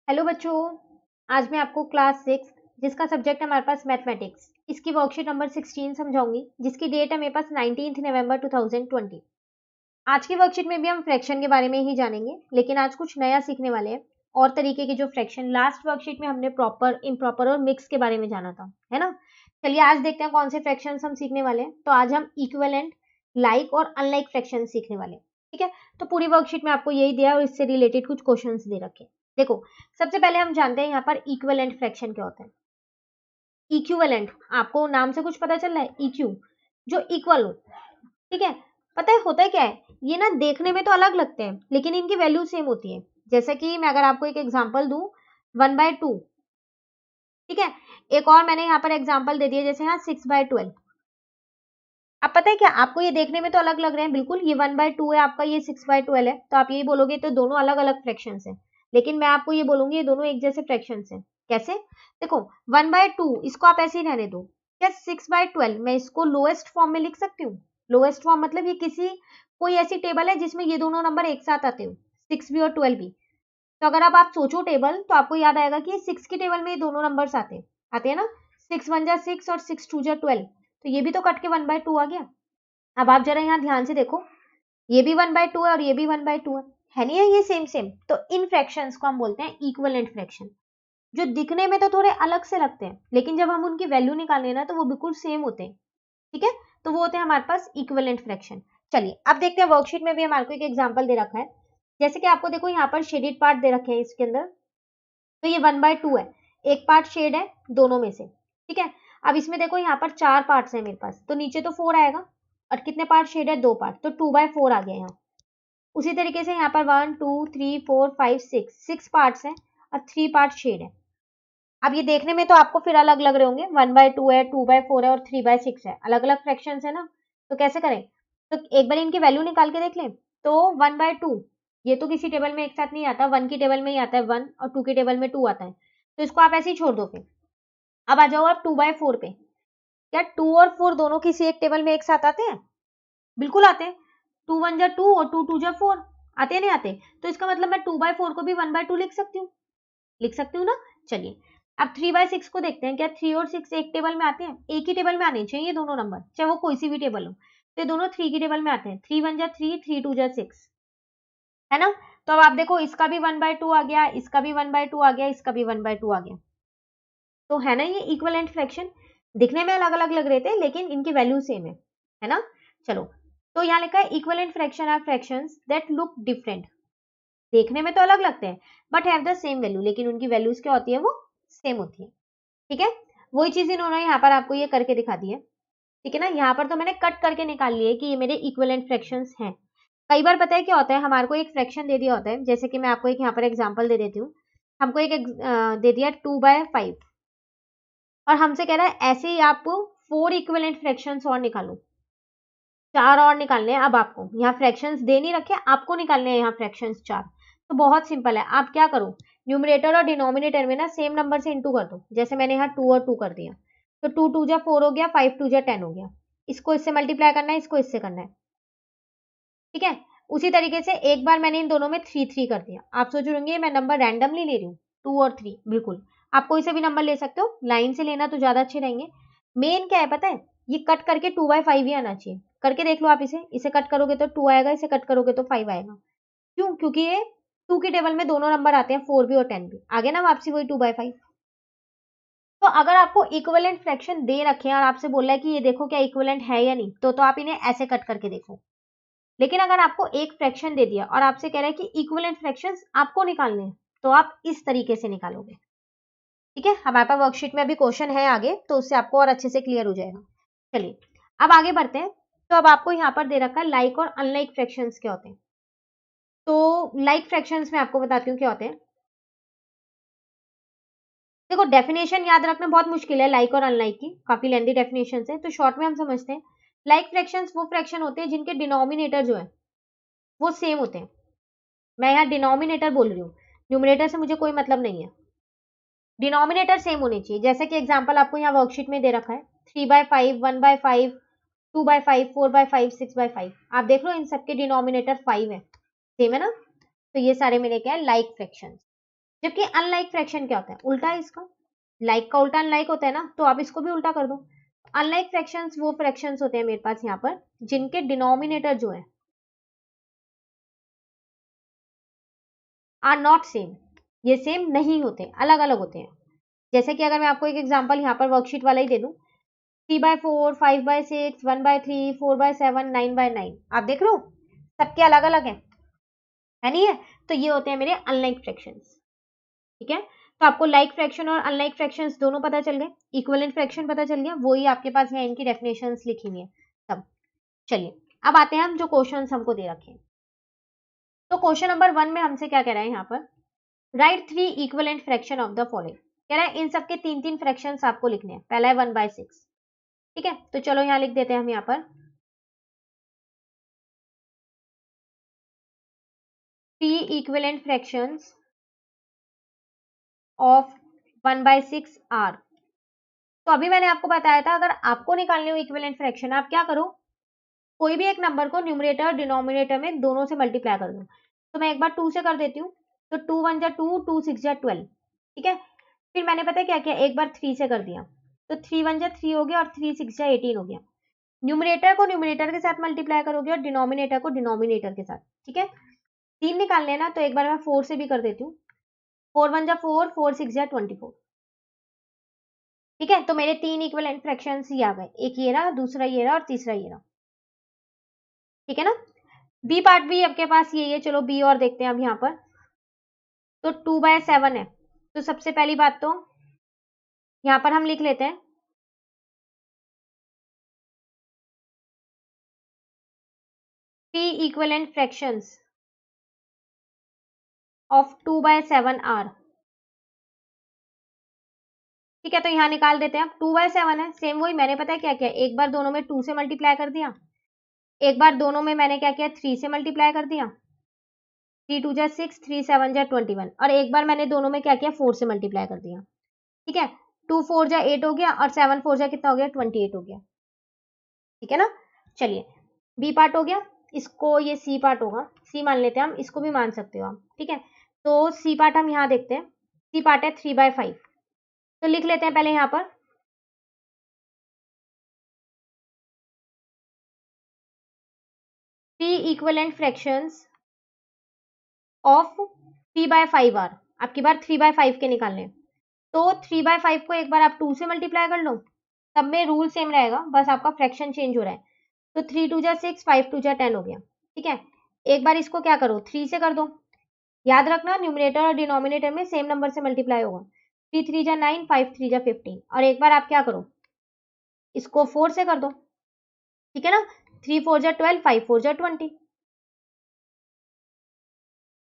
Hello बच्चों। आज मैं आपको क्लास 6 जिसका सब्जेक्ट है हमारे पास मैथमेटिक्स, इसकी वर्कशीट नंबर 16 समझाऊंगी, जिसकी डेट है मेरे पास 19 नवंबर 2020। आज की वर्कशीट में भी हम फ्रैक्शन के बारे में ही जानेंगे, लेकिन आज कुछ नया सीखने वाले हैं और तरीके के जो फ्रैक्शन लास्ट वर्कशीट में हमने प्रॉपर, इम्प्रॉपर और मिक्स के बारे में जाना था, है ना। चलिए आज देखते हैं कौन से फ्रैक्शन हम सीखने वाले हैं। तो आज हम इक्विवेलेंट, लाइक और अनलाइक फ्रैक्शन सीखने वाले हैं। ठीक है, तो पूरी वर्कशीट में आपको यही दिया और इससे रिलेटेड कुछ क्वेश्चन दे रखे। देखो, सबसे पहले हम जानते हैं यहाँ पर इक्विवेलेंट फ्रैक्शन क्या होता है। इक्विवेलेंट, आपको नाम से कुछ पता चल रहा है, इक्यू जो इक्वल हो। ठीक है, पता है होता है क्या है, ये ना देखने में तो अलग लगते हैं लेकिन इनकी वैल्यू सेम होती है। जैसे कि मैं अगर आपको एक एग्जांपल दूं, 1/2। ठीक है, एक और मैंने यहाँ पर एग्जांपल दे दिया, जैसे यहाँ 6/12। अब पता है क्या, आपको ये देखने में तो अलग लग रहे हैं, बिल्कुल ये 1/2 है आपका, ये 6/12 है, तो आप यही बोलोगे तो दोनों अलग अलग फ्रैक्शन है। लेकिन मैं आपको ये बोलूंगी ये दोनों एक जैसे फ्रैक्शन है। कैसे? देखो, 1/2 इसको आप ऐसे ही रहने दो। क्या 6/12 मैं इसको लोएस्ट फॉर्म में लिख सकती हूँ? लोएस्ट फॉर्म मतलब ये किसी कोई ऐसी टेबल है जिसमें ये दोनों नंबर एक साथ आते हो, 6 भी और 12 भी। तो अगर आप सोचो टेबल, तो आपको याद आएगा कि 6 की टेबल में ये दोनों नंबर्स आते हैं ना। 6 1 जा 6 और 6 2 जा 12, तो ये भी तो कट के 1/2 आ गया। अब आप जरा यहाँ ध्यान से देखो, ये भी 1/2 है और ये भी 1/2 है नहीं है, ये सेम सेम। तो इन फ्रैक्शंस को हम बोलते हैं इक्विवेलेंट फ्रैक्शन, जो दिखने में तो थोड़े अलग से लगते हैं लेकिन जब हम उनकी वैल्यू निकालें ना तो वो बिल्कुल सेम होते हैं। ठीक है, तो वो होते हैं हमारे पास इक्विवेलेंट फ्रैक्शन। चलिए अब देखते हैं, वर्कशीट में भी हमारे को एक एग्जाम्पल दे रखा है। जैसे कि आपको देखो यहाँ पर शेडेड पार्ट दे रखे हैं इसके अंदर, तो ये 1/2 है, एक पार्ट शेड है दोनों में से। ठीक है, अब इसमें देखो यहाँ पर 4 पार्ट्स है मेरे पास, तो नीचे तो 4 आएगा और कितने पार्ट शेड है, 2 पार्ट, तो 2/4 आ गया यहाँ। उसी तरीके से यहाँ पर 1 2 3 4 5 6 पार्ट्स हैं और 3 पार्ट शेड है। अब ये देखने में तो आपको फिर अलग लग रहे होंगे, 1/2 है, 2/4 है और 3/6 है, अलग अलग फ्रैक्शन है ना। तो कैसे करें? तो एक बार इनकी वैल्यू निकाल के देख लें। तो 1/2 ये तो किसी टेबल में एक साथ नहीं आता, 1 की टेबल में ही आता है 1 और 2 की टेबल में 2 आता है, तो इसको आप ऐसे ही छोड़ दो। फिर अब आ जाओ आप 2/4 पे। क्या 2 और 4 दोनों किसी एक टेबल में एक साथ आते हैं? बिल्कुल आते हैं। 2 1 जा 2 और 2 2 जा 4, आते हैं नहीं आते? तो इसका मतलब मैं 2/4 को भी 1/2 लिख सकती हूँ, लिख सकती हूँ ना। चलिए अब 3/6 को देखते हैं, क्या 3 और 6 एक टेबल में आते हैं? एक ही टेबल में आने चाहिए ये दोनों नंबर, चाहे वो कोई सी भी टेबल हो, तो ये दोनों 3 की टेबल में आते हैं। 3 1 जा 3, 3 2 जा 6, है ना। तो अब आप देखो, इसका भी 1/2 आ गया, इसका भी 1/2 आ गया, इसका भी 1/2 आ गया। तो है ना ये इक्विवेलेंट फ्रैक्शन, दिखने में अलग अलग लग रहे थे लेकिन इनकी वैल्यू सेम है ना। चलो, तो यहाँ लिखा है equivalent fraction are fractions that look different, देखने में तो अलग लगते हैं but have the same value, लेकिन उनकी वैल्यूज क्या होती है, वो सेम होती है। ठीक है, वही चीज इन्होंने यहाँ पर आपको ये करके दिखा दी है। ठीक है ना, यहाँ पर तो मैंने कट करके निकाल लिए कि ये मेरे इक्विवेलेंट फ्रैक्शंस हैं। कई बार पता है क्या होता है, हमारे को एक फ्रैक्शन दे दिया होता है, जैसे कि मैं आपको एक यहाँ पर एग्जांपल दे देती हूँ। हमको दे दिया 2/5 और हमसे कह रहा है ऐसे ही आप 4 इक्विवेलेंट फ्रैक्शंस और निकालो, 4 और निकालने हैं। अब आपको यहाँ फ्रैक्शंस दे नहीं रखे, आपको निकालने हैं यहाँ फ्रैक्शंस 4। तो बहुत सिंपल है, आप क्या करो, न्यूमरेटर और डिनोमिनेटर में ना सेम नंबर से इंटू कर दो। जैसे मैंने यहाँ 2 और 2 कर दिया, तो 2 2 जा 4 हो गया, 5 2 जा 10 हो गया। इसको इससे मल्टीप्लाई करना है, इसको इससे करना है। ठीक है, उसी तरीके से एक बार मैंने इन दोनों में 3 3 कर दिया। आप सोच रहे होंगे मैं नंबर रैंडमली ले रही हूँ, 2 और 3, बिल्कुल आप कोई से भी नंबर ले सकते हो, लाइन से लेना तो ज्यादा अच्छे रहेंगे। मेन क्या है पता है, ये कट करके 2/5 ही आना चाहिए। करके देख लो आप, इसे कट करोगे तो 2 आएगा, इसे कट करोगे तो 5 आएगा। क्यों? क्योंकि ये 2 की टेबल में दोनों नंबर आते हैं, 4 भी और 10 भी। आगे ना वापसी वही 2/5। तो अगर आपको इक्विवेलेंट फ्रैक्शन दे रखे हैं और आपसे बोल रहा है कि ये देखो क्या इक्विवेलेंट है या नहीं, तो आप इन्हें ऐसे कट करके देखो। लेकिन अगर आपको एक फ्रैक्शन दे दिया और आपसे कह रहा है कि इक्विवेलेंट फ्रैक्शंस आपको निकालने हैं, तो आप इस तरीके से निकालोगे। ठीक है, हमारे पास वर्कशीट में अभी क्वेश्चन है आगे, तो उससे आपको और अच्छे से क्लियर हो जाएगा। चलिए अब आगे बढ़ते हैं। तो अब आपको यहाँ पर दे रखा है लाइक और अनलाइक फ्रैक्शंस क्या होते हैं। तो लाइक फ्रैक्शंस में आपको बताती हूँ क्या होते हैं। देखो, डेफिनेशन याद रखना बहुत मुश्किल है लाइक और अनलाइक की, काफी लेंथी डेफिनेशन है, तो शॉर्ट में हम समझते हैं। लाइक फ्रैक्शंस वो फ्रैक्शन होते हैं जिनके डिनोमिनेटर जो है वो सेम होते हैं। मैं यहाँ डिनोमिनेटर बोल रही हूँ, न्यूमरेटर से मुझे कोई मतलब नहीं है। डिनोमिनेटर सेम होने चाहिए। जैसे कि एग्जांपल आपको यहाँ वर्कशीट में दे रखा है, 3/5, 1/5, 2/5, 4/5, 6/5। आप देख लो इन सबके डिनोमिनेटर 5 है, सेम है ना। तो ये सारे मेरे क्या है, लाइक फ्रैक्शंस। जबकि अनलाइक फ्रैक्शन क्या होता है, उल्टा है इसका, लाइक का उल्टा अनलाइक होता है ना, तो आप इसको भी उल्टा कर दो। अनलाइक फ्रैक्शंस वो फ्रैक्शंस होते हैं मेरे पास यहाँ पर जिनके डिनोमिनेटर जो है आर नॉट सेम, ये सेम नहीं होते, अलग अलग होते हैं। जैसे कि अगर मैं आपको एक एग्जांपल यहाँ पर वर्कशीट वाला ही दे दूं, 3/4, 5/6, 1/3, 4/7, 9/9, आप देख लो सबके अलग अलग है नहीं है, तो ये होते हैं मेरे अनलाइक फ्रैक्शंस। ठीक है, तो आपको लाइक फ्रैक्शन और अनलाइक फ्रैक्शंस दोनों पता चल गए, इक्विवेलेंट फ्रैक्शन पता चल गया, वही आपके पास यहाँ इनकी डेफिनेशंस लिखी हुई है सब। चलिए अब आते हैं हम जो क्वेश्चंस हमको दे रखे हैं। तो क्वेश्चन नंबर 1 में हमसे क्या कह रहा है यहाँ पर, right 3 equivalent fraction of the following, कह रहा है इन सबके 3 फ्रैक्शंस आपको लिखने हैं। पहला है 1/6। ठीक है, तो चलो यहाँ लिख देते हैं हम यहाँ पर 3 इक्विवेलेंट फ्रैक्शंस ऑफ 1/6 आर। तो अभी मैंने आपको बताया था अगर आपको निकालने हो इक्विवेलेंट फ्रैक्शन, आप क्या करो, कोई भी एक नंबर को न्यूमरेटर और डिनोमिनेटर में दोनों से मल्टीप्लाई कर दो। तो मैं एक बार 2 से कर देती हूँ, तो 2 1 जा 2, 2 6 जा 12। ठीक है, फिर मैंने पता है क्या किया, एक बार 3 से कर दिया, तो 3 1 जा 3 हो गया और 3 6 जा 18 हो गया। न्यूमरेटर को न्यूमरेटर के साथ मल्टीप्लाई करोगे और डिनोमिनेटर को डिनोमिनेटर के साथ। ठीक है, 3 निकाल लेना, तो एक बार मैं 4 से भी कर देती हूँ, 4 1 जा 4, 4 6 जा 24। ठीक है, तो मेरे 3 इक्विवेलेंट फ्रैक्शंस ही आ गए, एक ये रहा, दूसरा ये रहा और तीसरा ये रहा। ठीक है ना, बी पार्ट भी आपके पास यही है, चलो बी और देखते हैं अब यहाँ पर। तो 2/7 है, तो सबसे पहली बात तो यहाँ पर हम लिख लेते हैं 3 इक्विवेलेंट फ्रैक्शंस ऑफ 2/7 आर। ठीक है, तो यहाँ निकाल देते हैं, अब 2/7 है, सेम वही मैंने पता है क्या किया, एक बार दोनों में 2 से मल्टीप्लाई कर दिया, एक बार दोनों में मैंने क्या किया 3 से मल्टीप्लाई कर दिया, 3 2 जा 6, 3 7 जा 21, और एक बार मैंने दोनों में क्या किया 4 से मल्टीप्लाई कर दिया। ठीक है, 2 4 जा 8 हो गया और 7 4 जा कितना हो गया 28 हो गया। ठीक है ना, चलिए बी पार्ट हो गया, इसको ये सी पार्ट होगा, सी मान लेते हैं हम, इसको भी मान सकते हो आप। ठीक है, तो सी पार्ट हम यहाँ देखते हैं, सी पार्ट है 3/5, तो लिख लेते हैं पहले यहाँ पर 3 इक्विवेलेंट फ्रैक्शंस ऑफ 3/5 आर। आपकी बार 3/5 के निकालने, तो 3/5 को एक बार आप 2 से मल्टीप्लाई कर लो, सब में रूल सेम रहेगा, बस आपका फ्रैक्शन चेंज हो रहा है। तो 3 2 जा 6, 5 2 जा 10 हो गया। ठीक है, एक बार इसको क्या करो 3 से कर दो, याद रखना न्यूमरेटर और डिनोमिनेटर में सेम नंबर से मल्टीप्लाई होगा। 3 3 जा 9, 5 3 जा 15, और एक बार आप क्या करो इसको 4 से कर दो। ठीक है ना, 3 4 जा 12, 5 4 जा 20।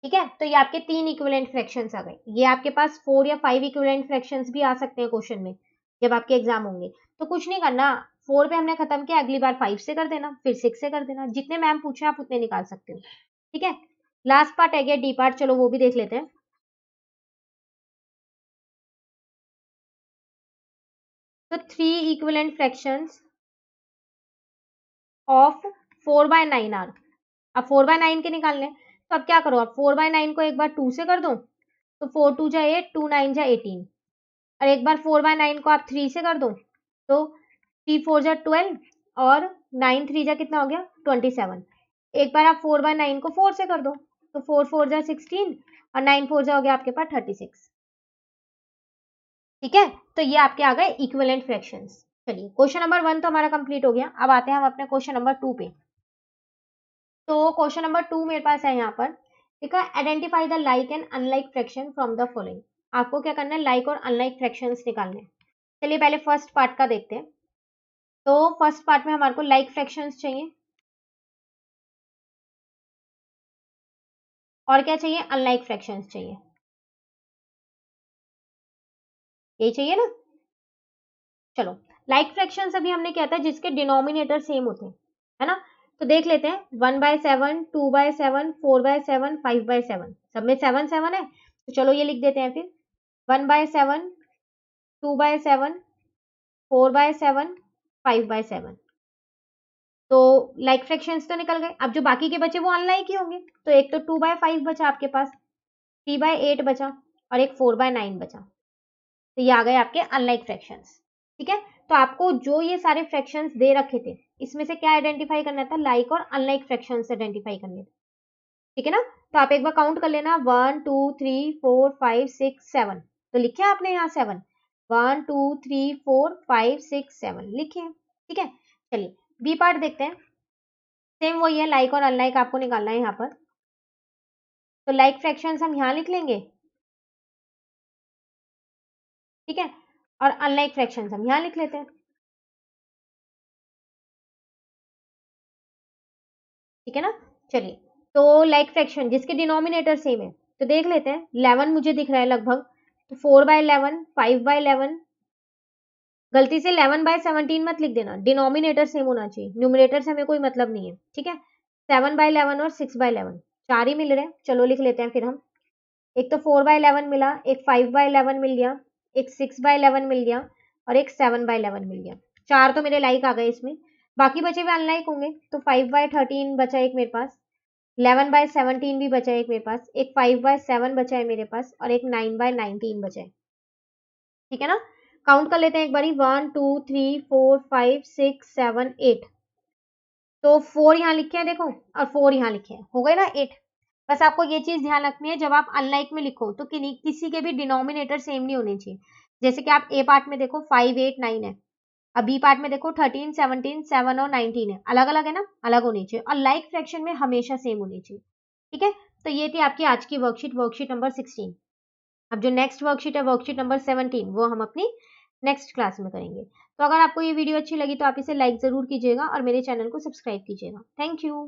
ठीक है, तो ये आपके 3 इक्विवेलेंट फ्रैक्शंस आ गए। ये आपके पास 4 या 5 इक्विवेलेंट फ्रैक्शंस भी आ सकते हैं क्वेश्चन में जब आपके एग्जाम होंगे। तो कुछ नहीं करना, 4 पे हमने खत्म किया, अगली बार 5 से कर देना, फिर 6 से कर देना, जितने मैम पूछे आप उतने निकाल सकते हो। ठीक है, लास्ट पार्ट है गया डी पार्ट, चलो वो भी देख लेते हैं। तो 3 इक्विवेलेंट फ्रैक्शंस ऑफ 4/9 आर। अब 4/9 के निकालने, तो अब क्या करो, आप 4/9 को एक बार 2 से कर दो, तो 4 2 जा 8, 2 9 जा 18, और एक बार 4/9 को आप 3 से कर दो, तो 3 4 जा 12 और 9 3 जा कितना हो गया 27। एक बार आप 4/9 को 4 से कर दो, तो 4 4 जा 16 और 9 4 जा हो गया आपके पास 36। ठीक है, तो ये आपके आ गए इक्विवेलेंट फ्रैक्शंस। चलिए क्वेश्चन नंबर 1 तो हमारा कंप्लीट हो गया, अब आते हैं हम अपने क्वेश्चन नंबर 2 पे। तो क्वेश्चन नंबर 2 मेरे पास है यहाँ पर, देखा identify the like and unlike fraction from the following. आपको क्या करना है, लाइक और अनलाइक फ्रैक्शंस निकालने हैं। चलिए पहले फर्स्ट पार्ट का देखते हैं। तो फर्स्ट पार्ट में हमारे को लाइक फ्रैक्शंस चाहिए, और क्या चाहिए अनलाइक फ्रैक्शंस चाहिए, यही चाहिए ना। चलो लाइक फ्रैक्शंस अभी हमने क्या था जिसके डिनोमिनेटर सेम होते हैं, है ना। तो देख लेते हैं 1/7, 2/7, 4/7, 5/7, सब में 7 7 है, तो चलो ये लिख देते हैं फिर 1/7, 2/7, 4/7, 5/7। तो लाइक फ्रैक्शंस तो निकल गए, अब जो बाकी के बचे वो अनलाइक ही होंगे। तो एक तो 2/5 बचा आपके पास, 3/8 बचा, और एक 4/9 बचा। तो ये आ गए आपके अनलाइक फ्रैक्शंस। ठीक है, तो आपको जो ये सारे फ्रैक्शंस दे रखे थे, इसमें से क्या आइडेंटिफाई करना था? लाइक और अनलाइक फ्रैक्शंस आइडेंटिफाई करने थे। ठीक है ना, तो आप एक बार काउंट कर लेना, 1 2 3 4 5 6 7। तो लिखे आपने यहाँ 7, 1 2 3 4 5 6 7 लिखे हैं। ठीक है, चलिए बी पार्ट देखते हैं। सेम वही है, लाइक और अनलाइक आपको निकालना है यहाँ पर। तो लाइक फ्रैक्शंस हम यहाँ लिख लेंगे, ठीक है, और अनलाइक फ्रैक्शंस हम यहाँ लिख लेते हैं। ठीक है ना, चलिए तो लाइक फ्रैक्शन जिसके डिनोमिनेटर सेम है, तो देख लेते हैं। 11 मुझे दिख रहा है लगभग, तो 4/11, 5/11, गलती से 11/17 मत लिख देना, डिनोमिनेटर सेम होना चाहिए, न्यूमरेटर से हमें कोई मतलब नहीं है। ठीक है, 7/11 और 6/11 चार ही मिल रहे हैं, चलो लिख लेते हैं फिर हम। एक तो 4/11 मिला, एक 5/11 मिल गया, एक 6/11 मिल गया और एक 7/11 मिल गया। चार तो मेरे लाइक आ गए इसमें, बाकी बचे हुए अनलाइक होंगे। तो 5/13 बचा एक मेरे पास, 11/17 भी बचा है एक मेरे पास, एक 5/7 बचा है मेरे पास और एक 9/19 बचा है। ठीक है ना, काउंट कर लेते हैं एक बारी, 1 2 3 4 5 6 7 8। तो 4 यहाँ लिखे हैं देखो, और 4 यहाँ लिखे हैं, हो गए ना 8। बस आपको ये चीज ध्यान रखनी है, जब आप अनलाइक में लिखो तो किसी के भी डिनोमिनेटर सेम नहीं होने चाहिए। जैसे कि आप ए पार्ट में देखो 5 8 9 है, अब बी पार्ट में देखो 13 17 7 और 19 है, अलग अलग है ना, अलग होनी चाहिए। और लाइक फ्रैक्शन में हमेशा सेम होनी चाहिए। ठीक है, तो ये थी आपकी आज की वर्कशीट, वर्कशीट नंबर 16। अब जो नेक्स्ट वर्कशीट है, वर्कशीट नंबर 17, वो हम अपनी नेक्स्ट क्लास में करेंगे। तो अगर आपको ये वीडियो अच्छी लगी तो आप इसे लाइक ज़रूर कीजिएगा और मेरे चैनल को सब्सक्राइब कीजिएगा। Thank you.